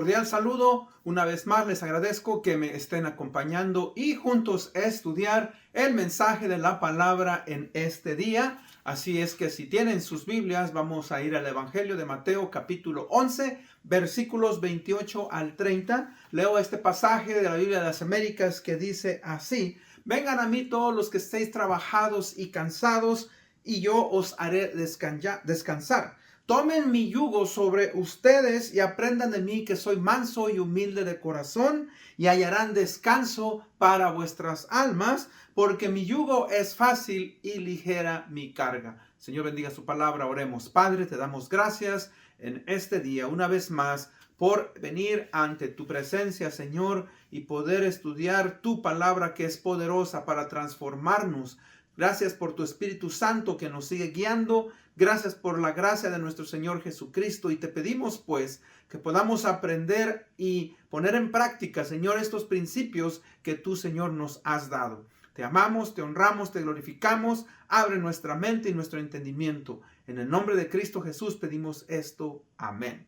cordial saludo. Una vez más les agradezco que me estén acompañando y juntos estudiar el mensaje de la palabra en este día. Así es que si tienen sus Biblias, vamos a ir al Evangelio de Mateo capítulo 11, versículos 28 al 30. Leo este pasaje de la Biblia de las Américas que dice así: vengan a mí todos los que estéis trabajados y cansados, y yo os haré descansar. Tomen mi yugo sobre ustedes y aprendan de mí, que soy manso y humilde de corazón, y hallarán descanso para vuestras almas, porque mi yugo es fácil y ligera mi carga. Señor, bendiga su palabra. Oremos. Padre, te damos gracias en este día una vez más por venir ante tu presencia, Señor, y poder estudiar tu palabra, que es poderosa para transformarnos. Gracias por tu Espíritu Santo que nos sigue guiando. Gracias por la gracia de nuestro Señor Jesucristo. Y te pedimos pues que podamos aprender y poner en práctica, Señor, estos principios que tú, Señor, nos has dado. Te amamos, te honramos, te glorificamos. Abre nuestra mente y nuestro entendimiento. En el nombre de Cristo Jesús pedimos esto. Amén.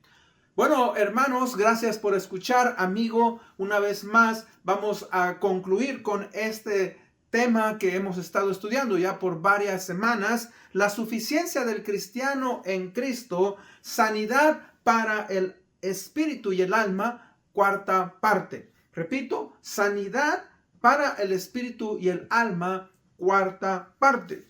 Bueno, hermanos, gracias por escuchar. Amigo, una vez más vamos a concluir con este tema que hemos estado estudiando ya por varias semanas: la suficiencia del cristiano en Cristo, sanidad para el espíritu y el alma, cuarta parte. Repito, sanidad para el espíritu y el alma, cuarta parte.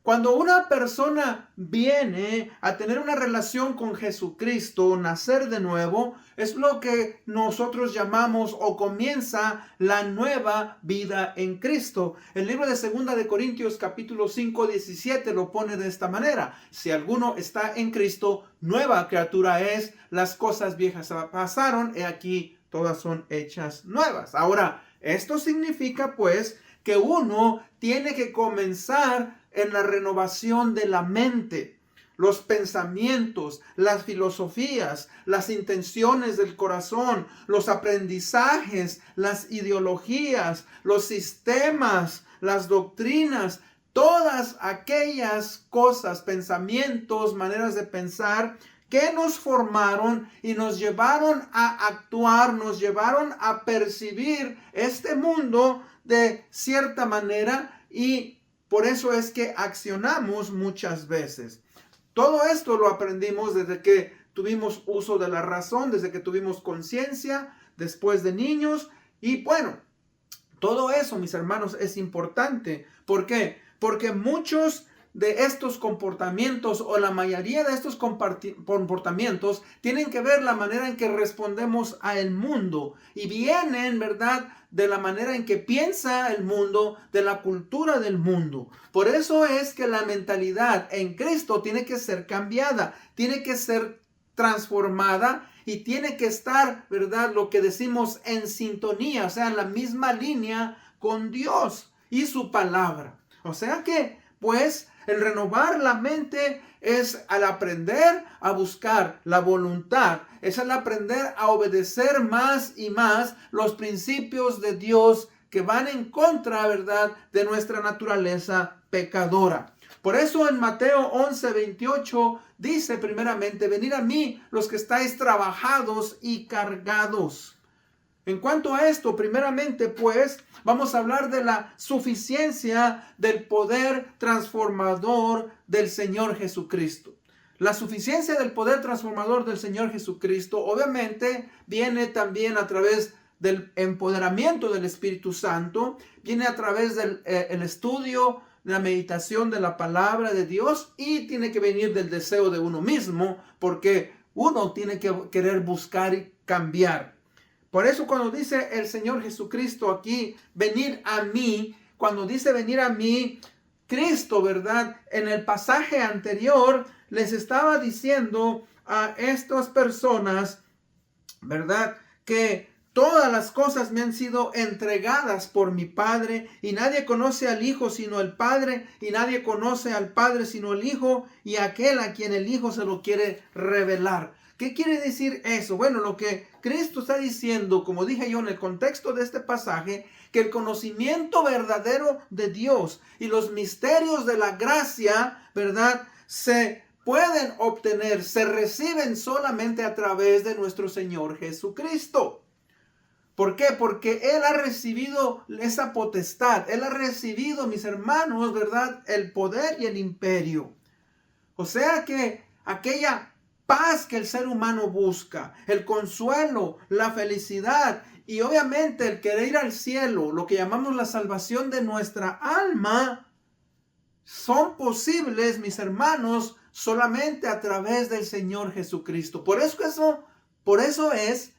Cuando una persona viene a tener una relación con Jesucristo, nacer de nuevo, es lo que nosotros llamamos, o comienza la nueva vida en Cristo. El libro de 2 de Corintios capítulo 5, 17 lo pone de esta manera: si alguno está en Cristo, nueva criatura es, las cosas viejas pasaron, he aquí todas son hechas nuevas. Ahora, esto significa pues que uno tiene que comenzar en la renovación de la mente, los pensamientos, las filosofías, las intenciones del corazón, los aprendizajes, las ideologías, los sistemas, las doctrinas, todas aquellas cosas, pensamientos, maneras de pensar que nos formaron y nos llevaron a actuar, nos llevaron a percibir este mundo de cierta manera, y por eso es que accionamos muchas veces. Todo esto lo aprendimos desde que tuvimos uso de la razón, desde que tuvimos conciencia, después de niños. Y bueno, todo eso, mis hermanos, es importante. ¿Por qué? Porque muchos de estos comportamientos, o la mayoría de estos comportamientos, tienen que ver la manera en que respondemos al mundo, y vienen, ¿verdad?, de la manera en que piensa el mundo, de la cultura del mundo. Por eso es que la mentalidad en Cristo tiene que ser cambiada, tiene que ser transformada, y tiene que estar, ¿verdad?, lo que decimos, en sintonía, o sea, en la misma línea con Dios y su palabra. O sea que, pues, el renovar la mente es al aprender a buscar la voluntad, es al aprender a obedecer más y más los principios de Dios que van en contra, ¿verdad?, de nuestra naturaleza pecadora. Por eso en Mateo 11, 28 dice primeramente: venid a mí los que estáis trabajados y cargados. En cuanto a esto, primeramente, pues, vamos a hablar de la suficiencia del poder transformador del Señor Jesucristo. La suficiencia del poder transformador del Señor Jesucristo, obviamente, viene también a través del empoderamiento del Espíritu Santo, viene a través del estudio, la meditación de la palabra de Dios, y tiene que venir del deseo de uno mismo, porque uno tiene que querer buscar y cambiar. Por eso cuando dice el Señor Jesucristo aquí, venid a mí, cuando dice venir a mí, Cristo, ¿verdad?, en el pasaje anterior les estaba diciendo a estas personas, ¿verdad?, que todas las cosas me han sido entregadas por mi Padre, y nadie conoce al Hijo sino el Padre, y nadie conoce al Padre sino el Hijo, y aquel a quien el Hijo se lo quiere revelar. ¿Qué quiere decir eso? Bueno, lo que Cristo está diciendo, como dije yo en el contexto de este pasaje, que el conocimiento verdadero de Dios y los misterios de la gracia, ¿verdad?, se pueden obtener, se reciben solamente a través de nuestro Señor Jesucristo. ¿Por qué? Porque Él ha recibido esa potestad. Él ha recibido, mis hermanos, ¿verdad?, el poder y el imperio. O sea que aquella paz que el ser humano busca, el consuelo, la felicidad y obviamente el querer ir al cielo, lo que llamamos la salvación de nuestra alma, son posibles, mis hermanos, solamente a través del Señor Jesucristo. Por eso es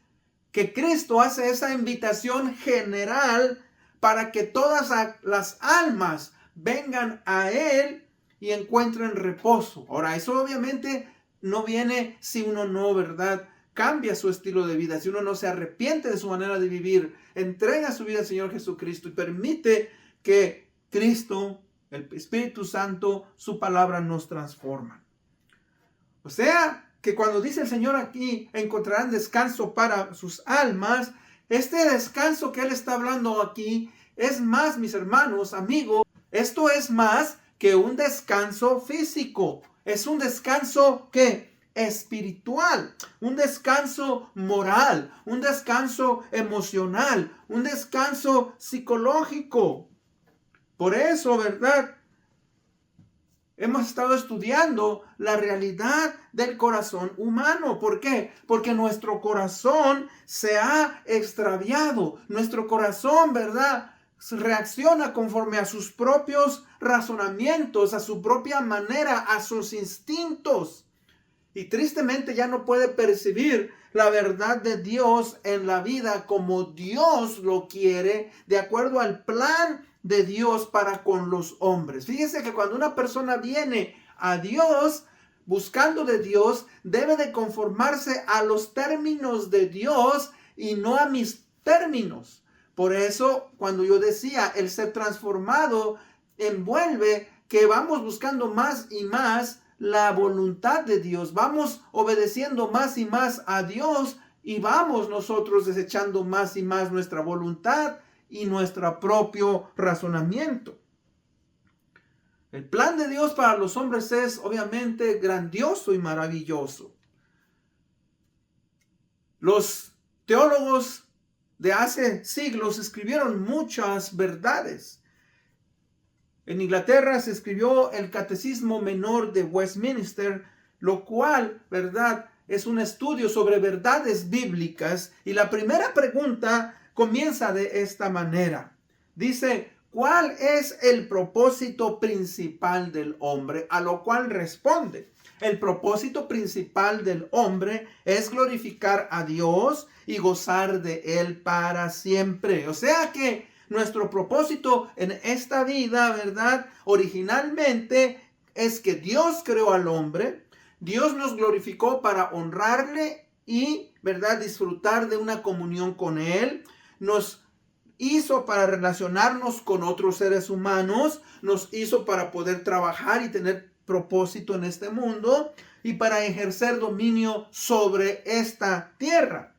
que Cristo hace esa invitación general para que todas las almas vengan a Él y encuentren reposo. Ahora, eso obviamente no viene si uno no, ¿verdad?, cambia su estilo de vida, si uno no se arrepiente de su manera de vivir, entrega su vida al Señor Jesucristo y permite que Cristo, el Espíritu Santo, su palabra nos transforma. O sea, que cuando dice el Señor aquí, encontrarán descanso para sus almas, este descanso que Él está hablando aquí es más, mis hermanos, amigos, esto es más que un descanso físico. Es un descanso que espiritual, un descanso moral, un descanso emocional, un descanso psicológico. Por eso, ¿verdad?, hemos estado estudiando la realidad del corazón humano. ¿Por qué? Porque nuestro corazón se ha extraviado. Nuestro corazón, ¿verdad?, reacciona conforme a sus propios razonamientos, a su propia manera, a sus instintos. Y tristemente ya no puede percibir la verdad de Dios en la vida como Dios lo quiere, de acuerdo al plan de Dios para con los hombres. Fíjese que cuando una persona viene a Dios, buscando de Dios, debe de conformarse a los términos de Dios y no a mis términos. Por eso, cuando yo decía, el ser transformado envuelve que vamos buscando más y más la voluntad de Dios, vamos obedeciendo más y más a Dios y vamos nosotros desechando más y más nuestra voluntad y nuestro propio razonamiento. El plan de Dios para los hombres es obviamente grandioso y maravilloso. Los teólogos de hace siglos escribieron muchas verdades. En Inglaterra se escribió el Catecismo Menor de Westminster, lo cual, ¿verdad?, es un estudio sobre verdades bíblicas. Y la primera pregunta comienza de esta manera. Dice, ¿cuál es el propósito principal del hombre? A lo cual responde, el propósito principal del hombre es glorificar a Dios y gozar de Él para siempre. O sea que nuestro propósito en esta vida, ¿verdad?, originalmente es que Dios creó al hombre, Dios nos glorificó para honrarle y, ¿verdad?, disfrutar de una comunión con Él. Nos hizo para relacionarnos con otros seres humanos, nos hizo para poder trabajar y tener propósito en este mundo y para ejercer dominio sobre esta tierra.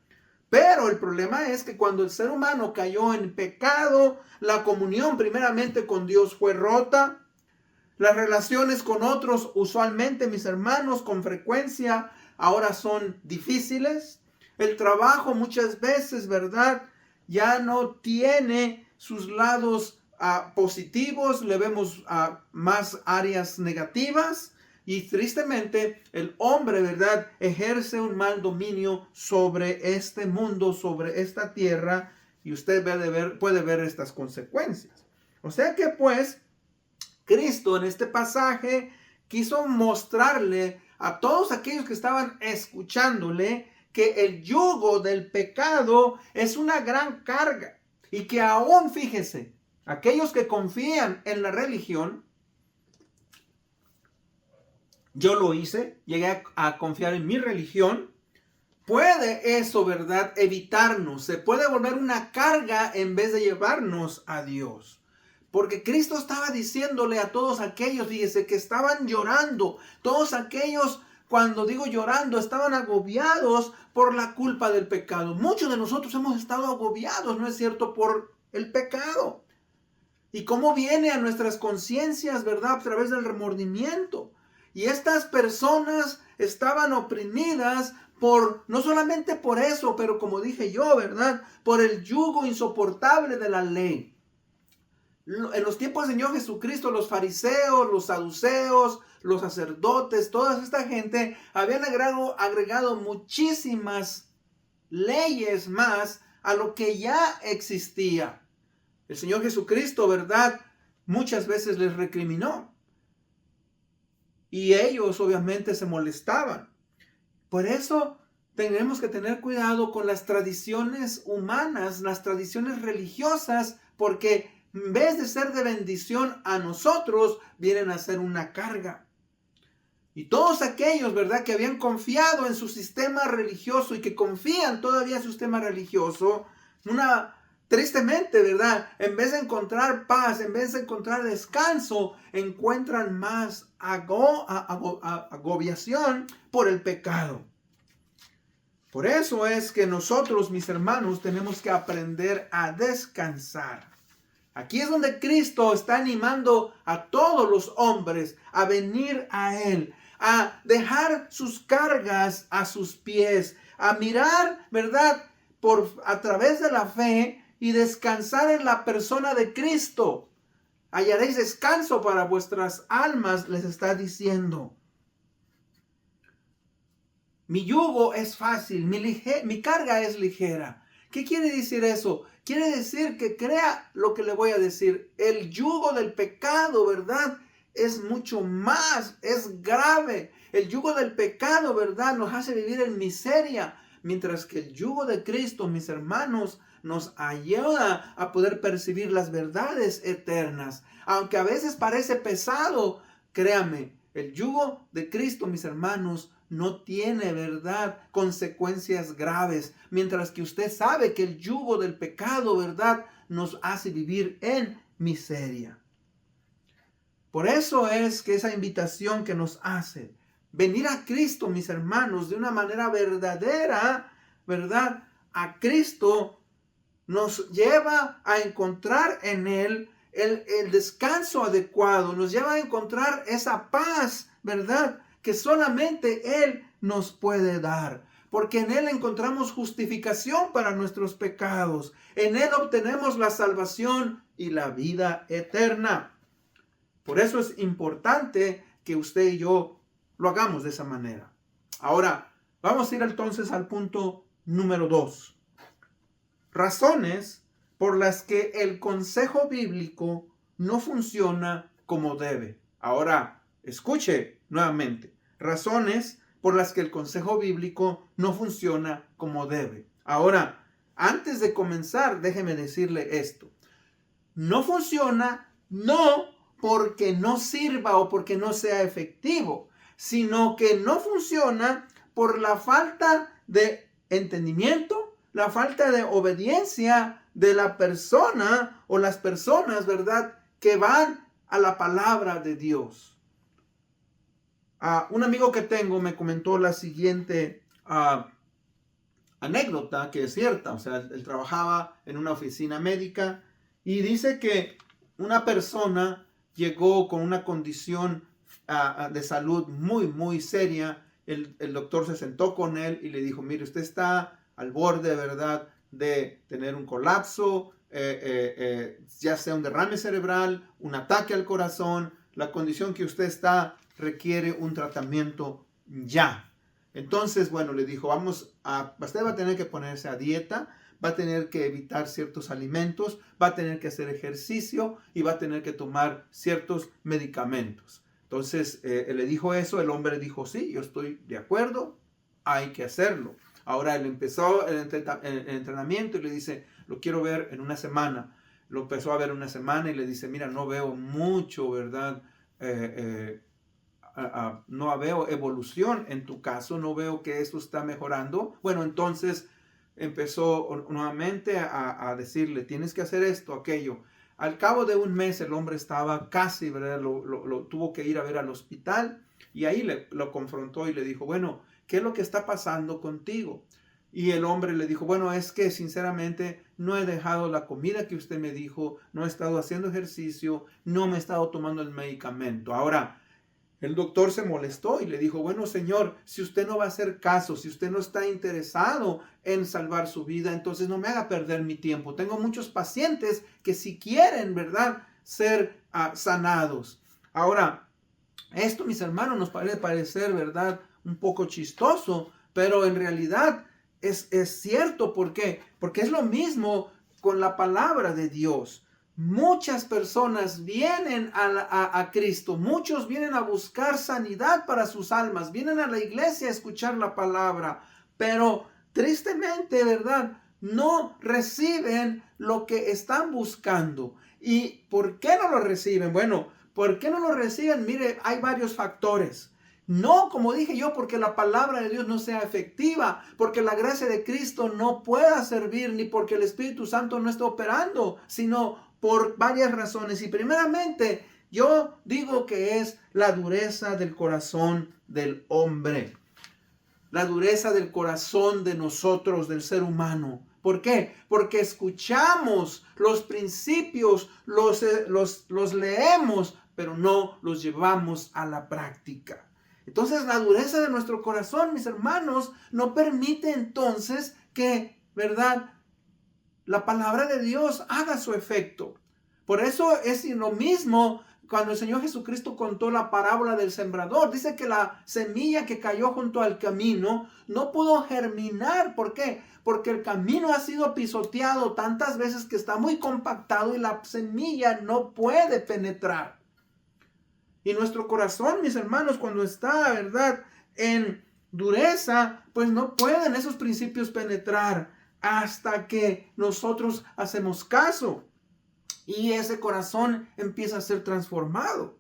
Pero el problema es que cuando el ser humano cayó en pecado, la comunión primeramente con Dios fue rota. Las relaciones con otros, usualmente, mis hermanos, con frecuencia, ahora son difíciles. El trabajo muchas veces, ¿verdad?, ya no tiene sus lados positivos, le vemos más áreas negativas. Y tristemente el hombre, ¿verdad?, ejerce un mal dominio sobre este mundo, sobre esta tierra, y usted puede ver estas consecuencias. O sea que pues Cristo en este pasaje quiso mostrarle a todos aquellos que estaban escuchándole que el yugo del pecado es una gran carga y que aún, fíjese, aquellos que confían en la religión, yo lo hice, llegué a confiar en mi religión. Puede eso, ¿verdad?, evitarnos. Se puede volver una carga en vez de llevarnos a Dios. Porque Cristo estaba diciéndole a todos aquellos, fíjese, que estaban llorando. Todos aquellos, cuando digo llorando, estaban agobiados por la culpa del pecado. Muchos de nosotros hemos estado agobiados, ¿no es cierto?, por el pecado. ¿Y cómo viene a nuestras conciencias, verdad?, a través del remordimiento. Y estas personas estaban oprimidas por, no solamente por eso, pero como dije yo, ¿verdad? Por el yugo insoportable de la ley. En los tiempos del Señor Jesucristo, los fariseos, los saduceos, los sacerdotes, toda esta gente habían agregado muchísimas leyes más a lo que ya existía. El Señor Jesucristo, ¿verdad? Muchas veces les recriminó. Y ellos obviamente se molestaban. Por eso tenemos que tener cuidado con las tradiciones humanas, las tradiciones religiosas, porque en vez de ser de bendición a nosotros, vienen a ser una carga. Y todos aquellos, ¿verdad?, que habían confiado en su sistema religioso y que confían todavía en su sistema religioso, tristemente, ¿verdad?, en vez de encontrar paz, en vez de encontrar descanso, encuentran más agobiación por el pecado. Por eso es que nosotros, mis hermanos, tenemos que aprender a descansar. Aquí es donde Cristo está animando a todos los hombres a venir a Él, a dejar sus cargas a sus pies, a mirar, ¿verdad?, a través de la fe y descansar en la persona de Cristo. Hallaréis descanso para vuestras almas, les está diciendo. Mi yugo es fácil, mi carga es ligera. ¿Qué quiere decir eso? Quiere decir que crea lo que le voy a decir. El yugo del pecado, ¿verdad?, es mucho más, es grave. El yugo del pecado, ¿verdad?, nos hace vivir en miseria. Mientras que el yugo de Cristo, mis hermanos, nos ayuda a poder percibir las verdades eternas. Aunque a veces parece pesado, créame, el yugo de Cristo, mis hermanos, no tiene, ¿verdad?, consecuencias graves. Mientras que usted sabe que el yugo del pecado, ¿verdad?, nos hace vivir en miseria. Por eso es que esa invitación que nos hace venir a Cristo, mis hermanos, de una manera verdadera, ¿verdad?, a Cristo nos lleva a encontrar en Él el descanso adecuado, nos lleva a encontrar esa paz, ¿verdad?, que solamente Él nos puede dar. Porque en Él encontramos justificación para nuestros pecados. En Él obtenemos la salvación y la vida eterna. Por eso es importante que usted y yo lo hagamos de esa manera. Ahora, vamos a ir entonces al punto número 2. Razones por las que el consejo bíblico no funciona como debe. Ahora, escuche nuevamente. Razones por las que el consejo bíblico no funciona como debe. Ahora, antes de comenzar, déjeme decirle esto. No funciona no porque no sirva o porque no sea efectivo, sino que no funciona por la falta de entendimiento, la falta de obediencia de la persona o las personas, ¿verdad?, que van a la palabra de Dios. Un amigo que tengo me comentó la siguiente anécdota, que es cierta. O sea, él trabajaba en una oficina médica y dice que una persona llegó con una condición de salud muy, muy seria. El doctor se sentó con él y le dijo, mire, usted está al borde, ¿verdad?, de tener un colapso, ya sea un derrame cerebral, un ataque al corazón. La condición que usted está requiere un tratamiento ya. Entonces, bueno, le dijo, usted va a tener que ponerse a dieta, va a tener que evitar ciertos alimentos, va a tener que hacer ejercicio y va a tener que tomar ciertos medicamentos. Entonces, él le dijo eso, el hombre dijo, sí, yo estoy de acuerdo, hay que hacerlo. Ahora él empezó el entrenamiento y le dice, lo quiero ver en una semana. Lo empezó a ver una semana y le dice, mira, no veo mucho, ¿verdad?, no veo evolución en tu caso, no veo que esto está mejorando. Bueno, entonces empezó nuevamente a decirle, tienes que hacer esto, aquello. Al cabo de un mes el hombre estaba casi, ¿verdad?, lo tuvo que ir a ver al hospital y ahí lo confrontó y le dijo, bueno, ¿qué es lo que está pasando contigo? Y el hombre le dijo, bueno, es que sinceramente no he dejado la comida que usted me dijo, no he estado haciendo ejercicio, no me he estado tomando el medicamento. Ahora, El doctor se molestó y le dijo, bueno, señor, si usted no va a hacer caso, si usted no está interesado en salvar su vida, entonces no me haga perder mi tiempo. Tengo muchos pacientes que si quieren, ¿verdad?, ser sanados. Ahora, esto, mis hermanos, nos puede parecer, ¿verdad?, un poco chistoso, pero en realidad es cierto. ¿Por qué? Porque es lo mismo con la palabra de Dios. Muchas personas vienen a Cristo, muchos vienen a buscar sanidad para sus almas, vienen a la iglesia a escuchar la palabra, pero tristemente, ¿verdad?, no reciben lo que están buscando. ¿Y por qué no lo reciben? Bueno, ¿por qué no lo reciben? Mire, hay varios factores. No, como dije yo, porque la palabra de Dios no sea efectiva, porque la gracia de Cristo no pueda servir, ni porque el Espíritu Santo no esté operando, sino por varias razones. Y primeramente, yo digo que es la dureza del corazón del hombre. La dureza del corazón de nosotros, del ser humano. ¿Por qué? Porque escuchamos los principios, los leemos, pero no los llevamos a la práctica. Entonces la dureza de nuestro corazón, mis hermanos, no permite entonces que, ¿verdad?, la palabra de Dios haga su efecto. Por eso es lo mismo cuando el Señor Jesucristo contó la parábola del sembrador. Dice que la semilla que cayó junto al camino no pudo germinar. ¿Por qué? Porque el camino ha sido pisoteado tantas veces que está muy compactado y la semilla no puede penetrar. Y nuestro corazón, mis hermanos, cuando está, ¿verdad?, en dureza, pues no pueden esos principios penetrar hasta que nosotros hacemos caso y ese corazón empieza a ser transformado.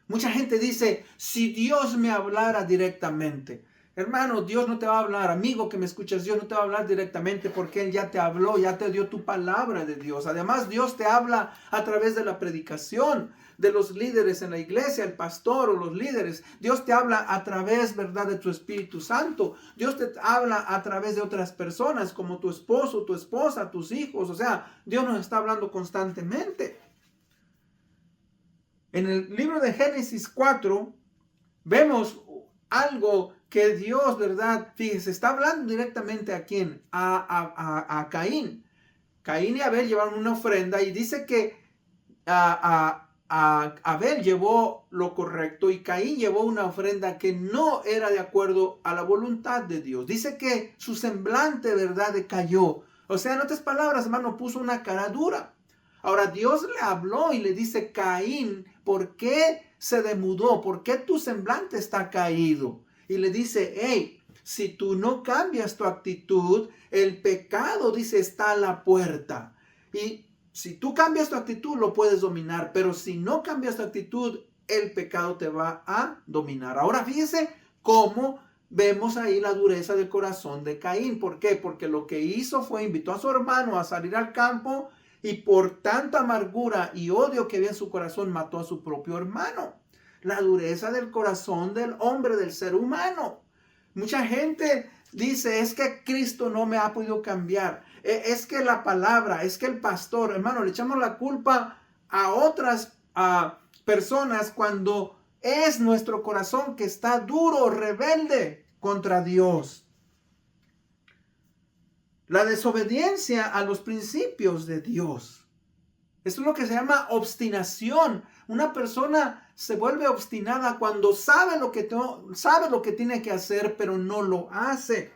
Mucha gente dice, si Dios me hablara directamente. Hermano, Dios no te va a hablar. Amigo que me escuchas, Dios no te va a hablar directamente porque Él ya te habló, ya te dio tu palabra de Dios. Además, Dios te habla a través de la predicación de los líderes en la iglesia, el pastor o los líderes. Dios te habla a través, ¿verdad?, de tu Espíritu Santo. Dios te habla a través de otras personas como tu esposo, tu esposa, tus hijos. O sea, Dios nos está hablando constantemente. En el libro de Génesis 4 vemos algo que Dios, ¿verdad? Fíjese, está hablando directamente a quién, a Caín. Caín y Abel llevaron una ofrenda y dice que Abel llevó lo correcto y Caín llevó una ofrenda que no era de acuerdo a la voluntad de Dios. Dice que su semblante, ¿verdad?, decayó. O sea, en otras palabras, hermano, puso una cara dura. Ahora Dios le habló y le dice, Caín, ¿por qué se demudó? ¿Por qué tu semblante está caído? Y le dice, hey, si tú no cambias tu actitud, el pecado, dice, está a la puerta. Y si tú cambias tu actitud, lo puedes dominar. Pero si no cambias tu actitud, el pecado te va a dominar. Ahora fíjese cómo vemos ahí la dureza del corazón de Caín. ¿Por qué? Porque lo que hizo fue invitó a su hermano a salir al campo y por tanta amargura y odio que había en su corazón mató a su propio hermano. La dureza del corazón del hombre, del ser humano. Mucha gente dice, es que Cristo no me ha podido cambiar. Es que la palabra, es que el pastor, hermano, le echamos la culpa a otras personas cuando es nuestro corazón que está duro, rebelde contra Dios. La desobediencia a los principios de Dios. Esto es lo que se llama obstinación. Una persona se vuelve obstinada cuando sabe lo que tiene que hacer, pero no lo hace.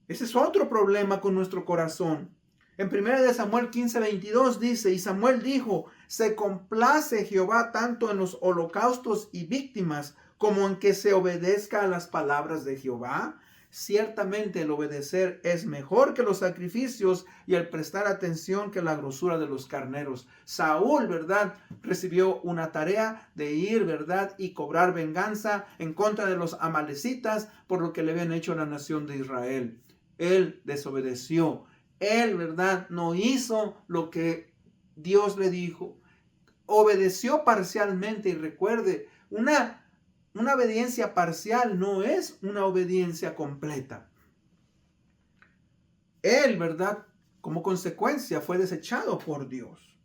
Ese es otro problema con nuestro corazón. En 1 Samuel 15:22 dice, y Samuel dijo, se complace Jehová tanto en los holocaustos y víctimas como en que se obedezca a las palabras de Jehová. Ciertamente el obedecer es mejor que los sacrificios y el prestar atención que la grosura de los carneros. Saúl, ¿verdad?, recibió una tarea de ir, ¿verdad?, y cobrar venganza en contra de los amalecitas por lo que le habían hecho a la nación de Israel. Él desobedeció. Él, ¿verdad?, no hizo lo que Dios le dijo. Obedeció parcialmente y recuerde, una obediencia parcial no es una obediencia completa. Él, ¿verdad?, como consecuencia fue desechado por Dios.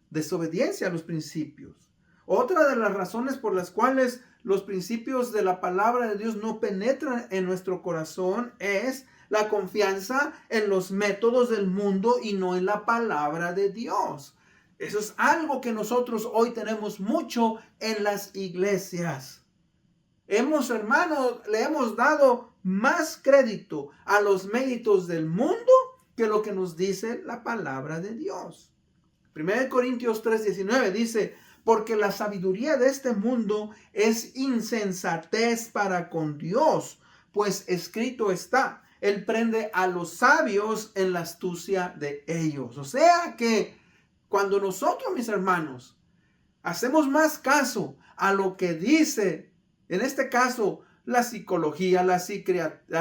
Desobediencia a los principios. Otra de las razones por las cuales los principios de la palabra de Dios no penetran en nuestro corazón es la confianza en los métodos del mundo y no en la palabra de Dios. Eso es algo que nosotros hoy tenemos mucho en las iglesias. Hermanos, le hemos dado más crédito a los méritos del mundo que lo que nos dice la palabra de Dios. 1 Corintios 3:19 dice, porque la sabiduría de este mundo es insensatez para con Dios, pues escrito está, Él prende a los sabios en la astucia de ellos. O sea que cuando nosotros, mis hermanos, hacemos más caso a lo que dice, en este caso, la psicología, la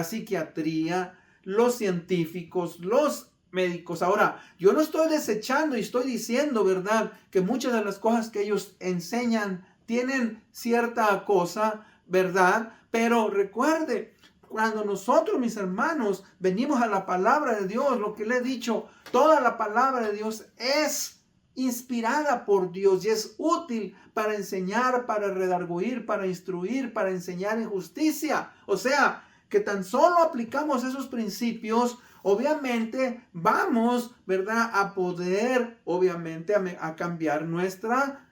psiquiatría, los científicos, los médicos. Ahora, yo no estoy desechando y estoy diciendo, ¿verdad?, que muchas de las cosas que ellos enseñan tienen cierta cosa, ¿verdad? Pero recuerde, cuando nosotros, mis hermanos, venimos a la palabra de Dios, lo que le he dicho, toda la palabra de Dios es inspirada por Dios y es útil para enseñar, para redarguir, para instruir, para enseñar en justicia. O sea, que tan solo aplicamos esos principios, obviamente vamos, ¿verdad?, a poder, obviamente, a cambiar nuestra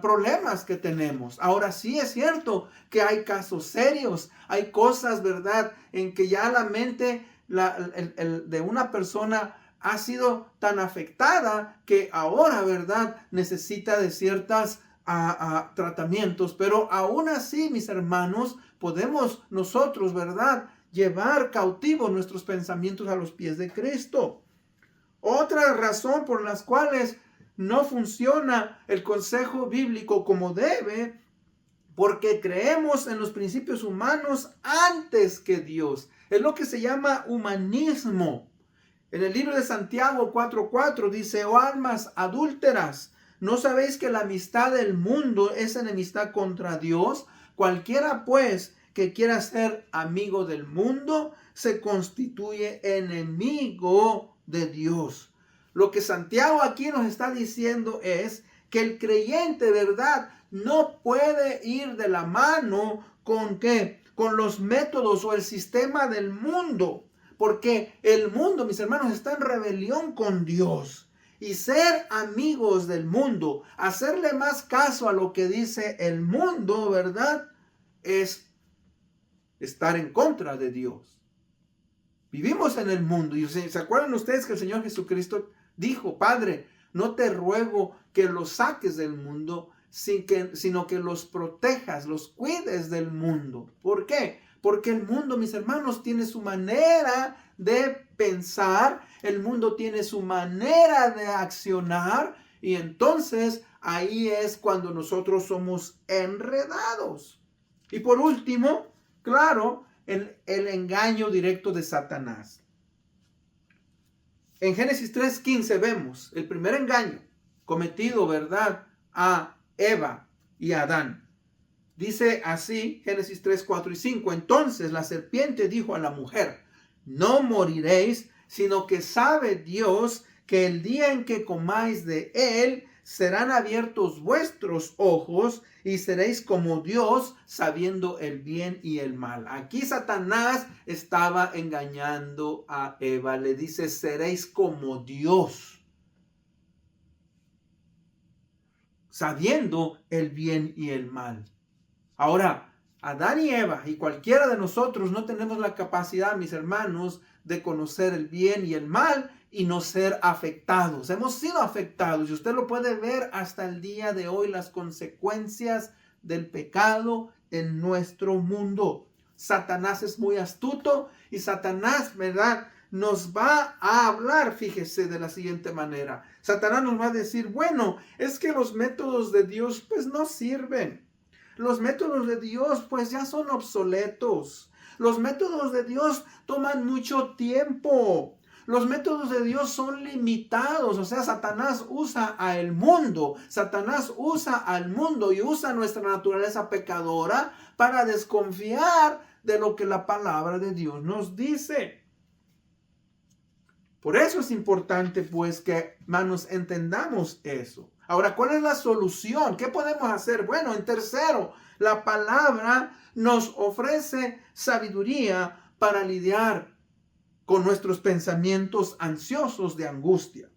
problemas que tenemos. Ahora sí es cierto que hay casos serios, hay cosas, ¿verdad?, en que ya la mente de una persona ha sido tan afectada que ahora, ¿verdad?, necesita de ciertos tratamientos. Pero aún así, mis hermanos, podemos nosotros, ¿verdad?, llevar cautivos nuestros pensamientos a los pies de Cristo. Otra razón por las cuales no funciona el consejo bíblico como debe, porque creemos en los principios humanos antes que Dios. Es lo que se llama humanismo. En el libro de Santiago 4:4 dice, oh almas adúlteras, ¿no sabéis que la amistad del mundo es enemistad contra Dios? Cualquiera pues que quiera ser amigo del mundo se constituye enemigo de Dios. Lo que Santiago aquí nos está diciendo es que el creyente, ¿verdad?, no puede ir de la mano con ¿qué? Con los métodos o el sistema del mundo. Porque el mundo, mis hermanos, está en rebelión con Dios. Y ser amigos del mundo, hacerle más caso a lo que dice el mundo, ¿verdad?, es estar en contra de Dios. Vivimos en el mundo. Y ¿se acuerdan ustedes que el Señor Jesucristo dijo, Padre, no te ruego que los saques del mundo, sino que los protejas, los cuides del mundo? ¿Por qué? Porque el mundo, mis hermanos, tiene su manera de pensar, el mundo tiene su manera de accionar, y entonces ahí es cuando nosotros somos enredados. Y por último, claro, el engaño directo de Satanás. En Génesis 3:15 vemos el primer engaño cometido, ¿verdad?, a Eva y a Adán. Dice así, Génesis 3, 4 y 5. Entonces la serpiente dijo a la mujer, no moriréis, sino que sabe Dios que el día en que comáis de él, serán abiertos vuestros ojos y seréis como Dios, sabiendo el bien y el mal. Aquí Satanás estaba engañando a Eva. Le dice, seréis como Dios, sabiendo el bien y el mal. Ahora, Adán y Eva y cualquiera de nosotros no tenemos la capacidad, mis hermanos, de conocer el bien y el mal y no ser afectados. Hemos sido afectados y usted lo puede ver hasta el día de hoy, las consecuencias del pecado en nuestro mundo. Satanás es muy astuto y Satanás, ¿verdad?, nos va a hablar, fíjese, de la siguiente manera. Satanás nos va a decir, bueno, es que los métodos de Dios pues no sirven. Los métodos de Dios pues ya son obsoletos. Los métodos de Dios toman mucho tiempo. Los métodos de Dios son limitados. O sea, Satanás usa al mundo. Satanás usa al mundo y usa nuestra naturaleza pecadora para desconfiar de lo que la palabra de Dios nos dice. Por eso es importante pues que, hermanos, entendamos eso. Ahora, ¿cuál es la solución? ¿Qué podemos hacer? Bueno, en tercero, la palabra nos ofrece sabiduría para lidiar con nuestros pensamientos ansiosos de angustia,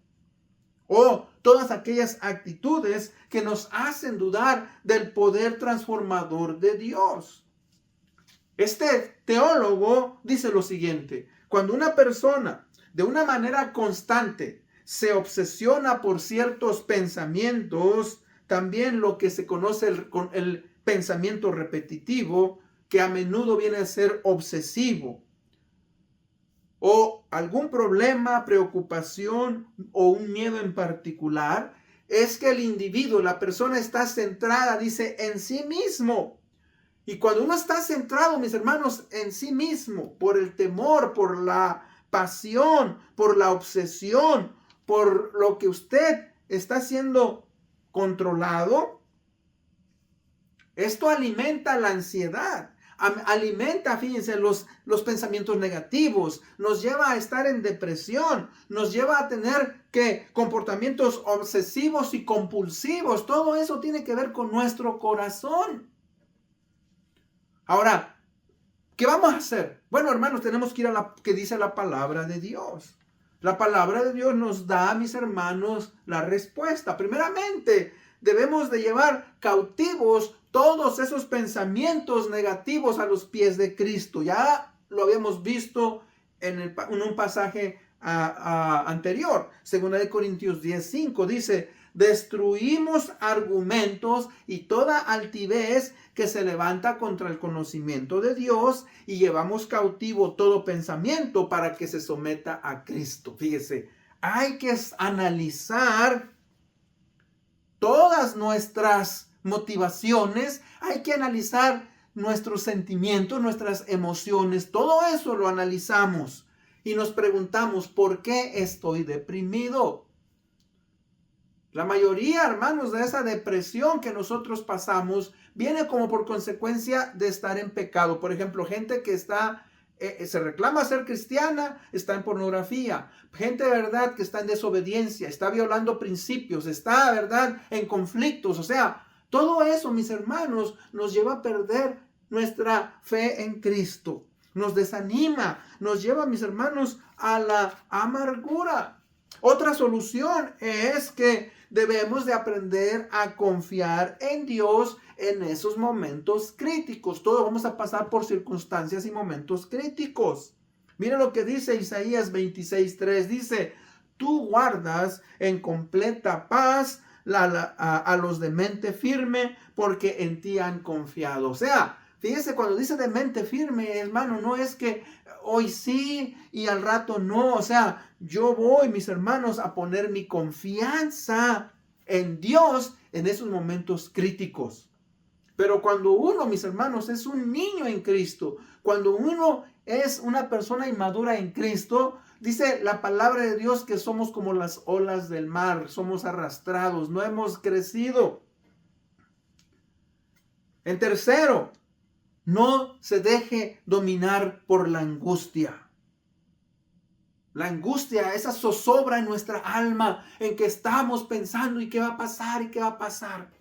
o todas aquellas actitudes que nos hacen dudar del poder transformador de Dios. Este teólogo dice lo siguiente: cuando una persona de una manera constante se obsesiona por ciertos pensamientos, también lo que se conoce con el pensamiento repetitivo, que a menudo viene a ser obsesivo, o algún problema, preocupación o un miedo en particular, es que el individuo, la persona está centrada, dice, en sí mismo. Y cuando uno está centrado, mis hermanos, en sí mismo, por el temor, por la pasión, por la obsesión, por lo que usted está siendo controlado, esto alimenta la ansiedad. Alimenta, fíjense, los pensamientos negativos, nos lleva a estar en depresión, nos lleva a tener comportamientos obsesivos y compulsivos. Todo eso tiene que ver con nuestro corazón. Ahora, ¿qué vamos a hacer? Bueno, hermanos, tenemos que ir a la que dice la palabra de Dios. La palabra de Dios nos da, mis hermanos, la respuesta. Primeramente, debemos de llevar cautivos todos esos pensamientos negativos a los pies de Cristo. Ya lo habíamos visto en un pasaje anterior. 2 Corintios 10:5 dice: destruimos argumentos y toda altivez que se levanta contra el conocimiento de Dios, y llevamos cautivo todo pensamiento para que se someta a Cristo. Fíjese, hay que analizar todas nuestras motivaciones, hay que analizar nuestros sentimientos, nuestras emociones, todo eso lo analizamos y nos preguntamos: ¿por qué estoy deprimido? La mayoría, hermanos, de esa depresión que nosotros pasamos viene como por consecuencia de estar en pecado. Por ejemplo, gente que se reclama ser cristiana, está en pornografía. Gente de verdad que está en desobediencia, está violando principios, está, verdad, en conflictos. O sea, todo eso, mis hermanos, nos lleva a perder nuestra fe en Cristo. Nos desanima, nos lleva, mis hermanos, a la amargura. Otra solución es que debemos de aprender a confiar en Dios en esos momentos críticos. Todos vamos a pasar por circunstancias y momentos críticos. Mira lo que dice Isaías 26:3. Dice: tú guardas en completa paz a los de mente firme, porque en ti han confiado. O sea, fíjese, cuando dice de mente firme, hermano, no es que hoy sí y al rato no. O sea, yo voy, mis hermanos, a poner mi confianza en Dios en esos momentos críticos. Pero cuando uno, mis hermanos, es un niño en Cristo, cuando uno es una persona inmadura en Cristo, dice la palabra de Dios que somos como las olas del mar, somos arrastrados, no hemos crecido. En tercero, no se deje dominar por la angustia. La angustia, esa zozobra en nuestra alma, en que estamos pensando: ¿y qué va a pasar? ¿Y qué va a pasar?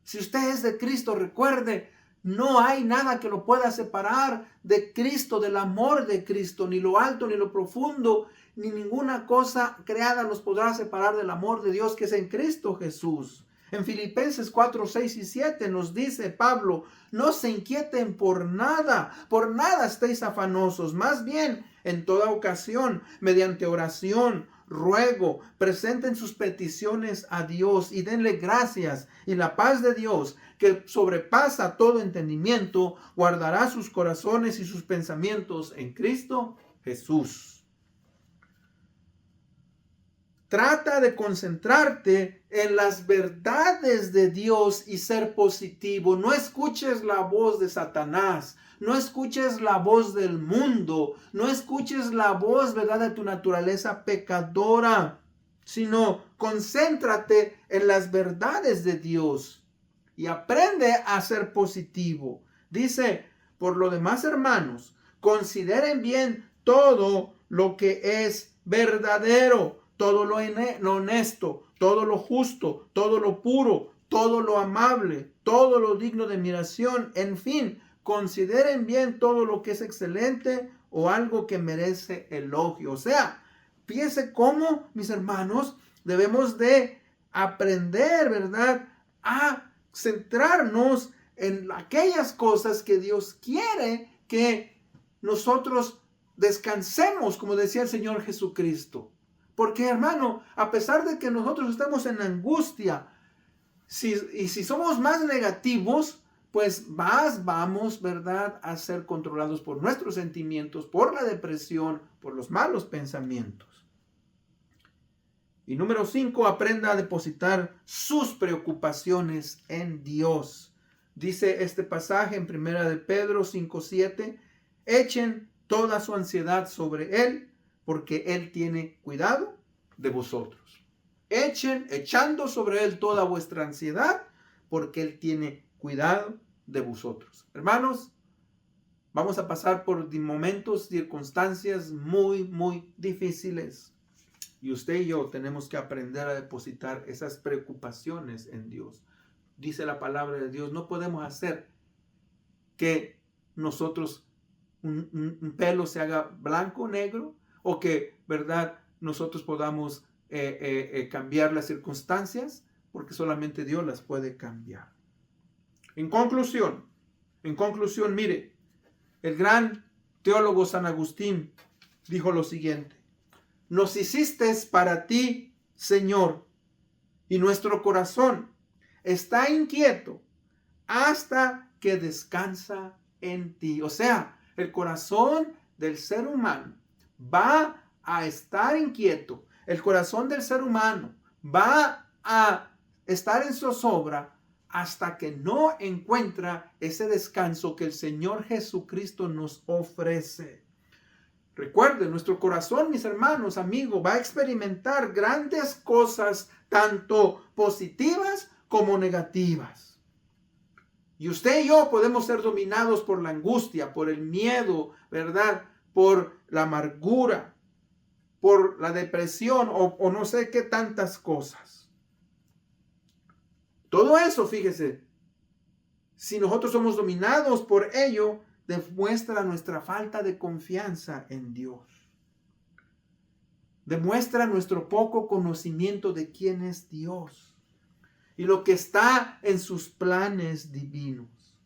Si usted es de Cristo, recuerde, no hay nada que lo pueda separar de Cristo, del amor de Cristo. Ni lo alto, ni lo profundo, ni ninguna cosa creada nos podrá separar del amor de Dios que es en Cristo Jesús. En Filipenses 4:6-7 nos dice Pablo: no se inquieten por nada estéis afanosos, más bien en toda ocasión, mediante oración, ruego, presenten sus peticiones a Dios y denle gracias, y la paz de Dios, que sobrepasa todo entendimiento, guardará sus corazones y sus pensamientos en Cristo Jesús. Trata de concentrarte en las verdades de Dios y ser positivo. No escuches la voz de Satanás. No escuches la voz del mundo. No escuches la voz, ¿verdad?, de tu naturaleza pecadora. Sino concéntrate en las verdades de Dios y aprende a ser positivo. Dice: por lo demás, hermanos, consideren bien todo lo que es verdadero, todo lo honesto, todo lo justo, todo lo puro, todo lo amable, todo lo digno de admiración, en fin, consideren bien todo lo que es excelente o algo que merece elogio. O sea, fíjense cómo, mis hermanos, debemos de aprender, ¿verdad?, a centrarnos en aquellas cosas que Dios quiere que nosotros descansemos, como decía el Señor Jesucristo. Porque, hermano, a pesar de que nosotros estamos en angustia, si somos más negativos, pues más vamos, ¿verdad?, a ser controlados por nuestros sentimientos, por la depresión, por los malos pensamientos. Y número 5, aprenda a depositar sus preocupaciones en Dios. Dice este pasaje en 1 de Pedro 5:7, echen toda su ansiedad sobre Él, porque Él tiene cuidado de vosotros. Echando sobre Él toda vuestra ansiedad, porque Él tiene cuidado de vosotros. Hermanos, vamos a pasar por momentos, circunstancias muy, muy difíciles. Y usted y yo tenemos que aprender a depositar esas preocupaciones en Dios. Dice la palabra de Dios, no podemos hacer que nosotros un pelo se haga blanco o negro, o que, ¿verdad?, nosotros podamos cambiar las circunstancias, porque solamente Dios las puede cambiar. En conclusión, mire, el gran teólogo San Agustín dijo lo siguiente: nos hiciste para ti, Señor, y nuestro corazón está inquieto hasta que descansa en ti. O sea, el corazón del ser humano va a estar inquieto. El corazón del ser humano va a estar en zozobra hasta que no encuentra ese descanso que el Señor Jesucristo nos ofrece. Recuerden, nuestro corazón, mis hermanos, amigos, va a experimentar grandes cosas, tanto positivas como negativas. Y usted y yo podemos ser dominados por la angustia, por el miedo, ¿verdad?, por la amargura, por la depresión o no sé qué tantas cosas. Todo eso, fíjese, si nosotros somos dominados por ello, demuestra nuestra falta de confianza en Dios. Demuestra nuestro poco conocimiento de quién es Dios y lo que está en sus planes divinos.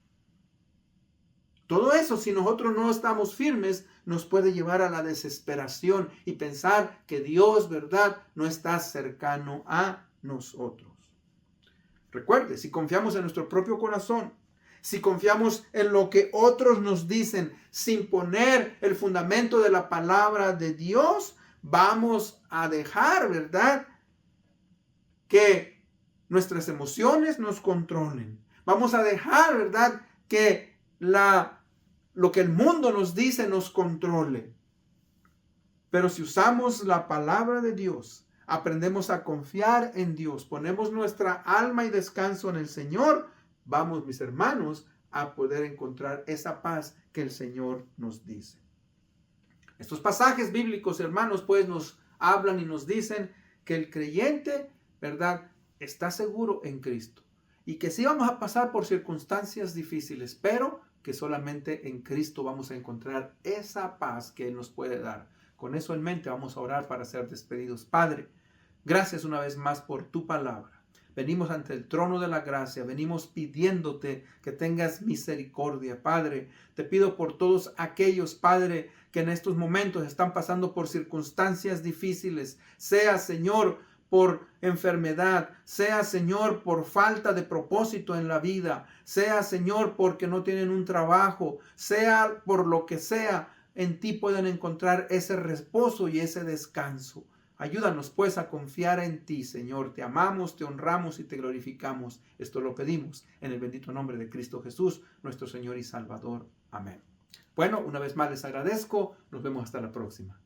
Todo eso, si nosotros no estamos firmes, nos puede llevar a la desesperación y pensar que Dios, ¿verdad?, no está cercano a nosotros. Recuerde, si confiamos en nuestro propio corazón, si confiamos en lo que otros nos dicen sin poner el fundamento de la palabra de Dios, vamos a dejar, ¿verdad?, que nuestras emociones nos controlen. Vamos a dejar, ¿verdad?, que lo que el mundo nos dice nos controle. Pero si usamos la palabra de Dios, aprendemos a confiar en Dios, ponemos nuestra alma y descanso en el Señor, vamos, mis hermanos, a poder encontrar esa paz que el Señor nos dice. Estos pasajes bíblicos, hermanos, pues nos hablan y nos dicen que el creyente, ¿verdad?, está seguro en Cristo. Y que sí vamos a pasar por circunstancias difíciles, pero que solamente en Cristo vamos a encontrar esa paz que Él nos puede dar. Con eso en mente vamos a orar para ser despedidos. Padre, gracias una vez más por tu palabra. Venimos ante el trono de la gracia, venimos pidiéndote que tengas misericordia, Padre. Te pido por todos aquellos, Padre, que en estos momentos están pasando por circunstancias difíciles, sea, Señor, por enfermedad, sea, Señor, por falta de propósito en la vida, sea, Señor, porque no tienen un trabajo, sea por lo que sea, en ti pueden encontrar ese reposo y ese descanso. Ayúdanos pues a confiar en ti, Señor. Te amamos, te honramos y te glorificamos. Esto lo pedimos en el bendito nombre de Cristo Jesús, nuestro Señor y Salvador. Amén. Bueno, una vez más les agradezco. Nos vemos hasta la próxima.